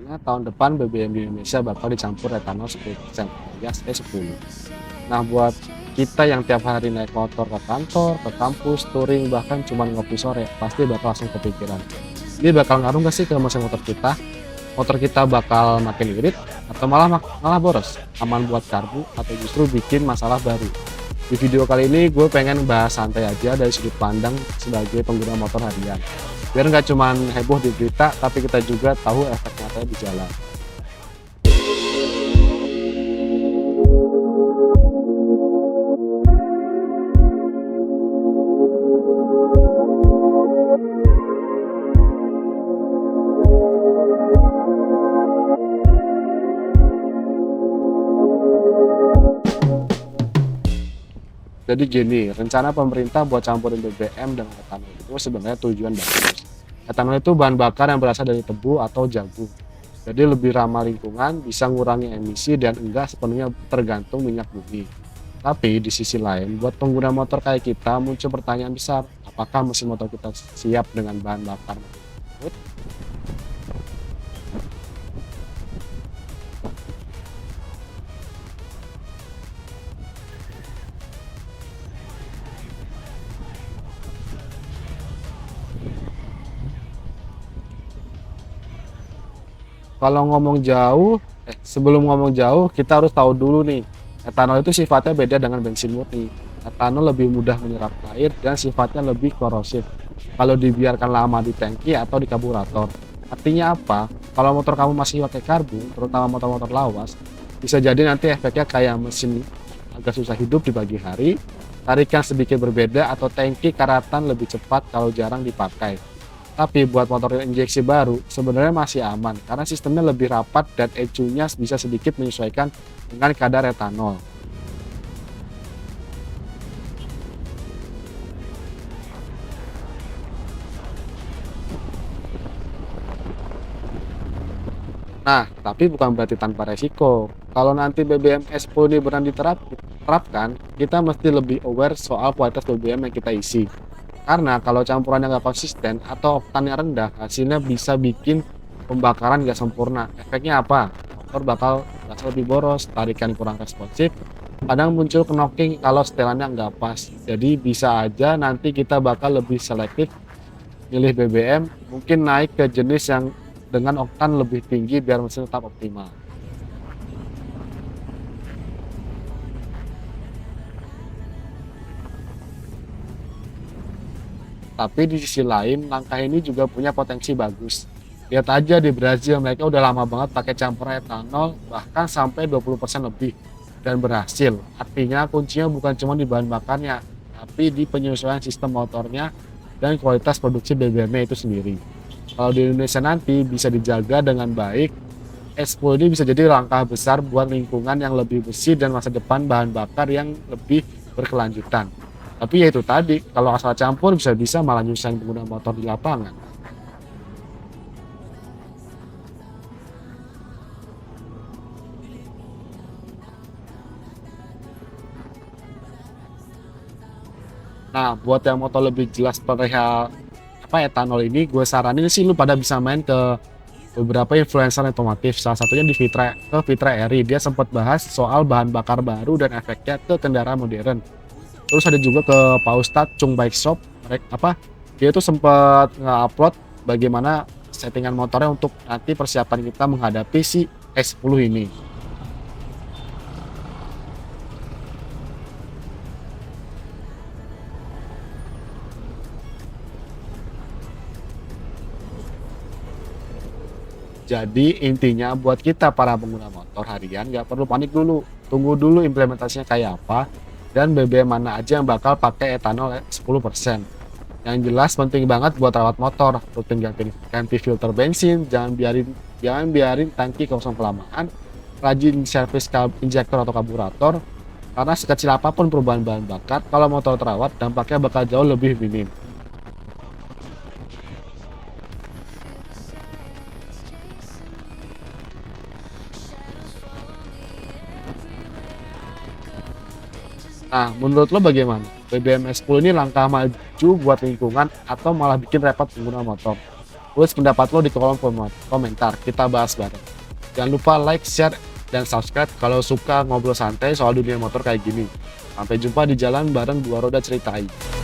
Artinya tahun depan BBM di Indonesia bakal dicampur etanol 10% alias E10. Nah, buat kita yang tiap hari naik motor ke kantor, ke kampus, touring, bahkan cuma ngopi sore, pasti bakal langsung kepikiran. Ini bakal ngaruh nggak sih ke mesin motor kita? Motor kita bakal makin irit atau malah boros? Aman buat karbu atau justru bikin masalah baru? Di video kali ini gue pengen bahas santai aja dari sudut pandang sebagai pengguna motor harian. Biar nggak cuma heboh di berita, tapi kita juga tahu efek nyatanya di jalan. Jadi gini, rencana pemerintah buat campurin BBM dengan etanol itu sebenarnya tujuan bagus. Etanol itu bahan bakar yang berasal dari tebu atau jagung. Jadi lebih ramah lingkungan, bisa ngurangi emisi dan enggak sepenuhnya tergantung minyak bumi. Tapi di sisi lain, buat pengguna motor kayak kita muncul pertanyaan besar, apakah mesin motor kita siap dengan bahan bakar tersebut? Kalau ngomong jauh, sebelum ngomong jauh, kita harus tahu dulu nih, etanol itu sifatnya beda dengan bensin murni. Etanol lebih mudah menyerap air dan sifatnya lebih korosif kalau dibiarkan lama di tangki atau di karburator. Artinya apa? Kalau motor kamu masih pakai karbu, terutama motor-motor lawas, bisa jadi nanti efeknya kayak mesin agak susah hidup di pagi hari, tarikan sedikit berbeda atau tangki karatan lebih cepat kalau jarang dipakai. Tapi buat motor injeksi baru sebenarnya masih aman karena sistemnya lebih rapat dan ECU-nya bisa sedikit menyesuaikan dengan kadar etanol. Nah, tapi bukan berarti tanpa resiko. Kalau nanti BBM E10 ini benar diterapkan, kita mesti lebih aware soal kualitas BBM yang kita isi. Karena kalau campurannya nggak konsisten atau oktannya rendah, hasilnya bisa bikin pembakaran nggak sempurna. Efeknya apa? Motor bakal berasa lebih boros, tarikan kurang responsif, kadang muncul knocking kalau setelannya nggak pas. Jadi bisa aja nanti kita bakal lebih selektif milih BBM, mungkin naik ke jenis yang dengan oktan lebih tinggi biar mesin tetap optimal. Tapi di sisi lain, langkah ini juga punya potensi bagus. Lihat aja di Brazil, mereka udah lama banget pakai campuran etanol, bahkan sampai 20% lebih, dan berhasil. Artinya kuncinya bukan cuma di bahan bakarnya, tapi di penyesuaian sistem motornya dan kualitas produksi BBM-nya itu sendiri. Kalau di Indonesia nanti bisa dijaga dengan baik, S10 ini bisa jadi langkah besar buat lingkungan yang lebih bersih dan masa depan bahan bakar yang lebih berkelanjutan. Tapi ya itu tadi, kalau asal campur bisa-bisa malah nyusahin pengguna motor di lapangan. Nah, buat yang motor lebih jelas perihal etanol ini, gue saranin sih lu pada bisa main ke beberapa influencer otomotif. Salah satunya di Fitra Eri. Dia sempat bahas soal bahan bakar baru dan efeknya ke kendaraan modern. Terus ada juga ke Pak Ustadz Chung Bike Shop, dia tuh sempat nge-upload bagaimana settingan motornya untuk nanti persiapan kita menghadapi si S10 ini. Jadi intinya buat kita para pengguna motor harian nggak perlu panik dulu. Tunggu dulu implementasinya kayak apa dan BBM mana aja yang bakal pakai etanol 10%. Yang jelas penting banget buat rawat motor, rutin ganti filter bensin, jangan biarin tangki kosong kelamaan, rajin servis injektor atau karburator, karena sekecil apapun perubahan bahan bakar, kalau motor terawat dampaknya bakal jauh lebih minim. Nah, menurut lo bagaimana? BBM S10 ini langkah maju buat lingkungan atau malah bikin repot pengguna motor? Tulis pendapat lo di kolom komentar, kita bahas bareng. Jangan lupa like, share, dan subscribe kalau suka ngobrol santai soal dunia motor kayak gini. Sampai jumpa di jalan bareng Dua Roda Ceritai.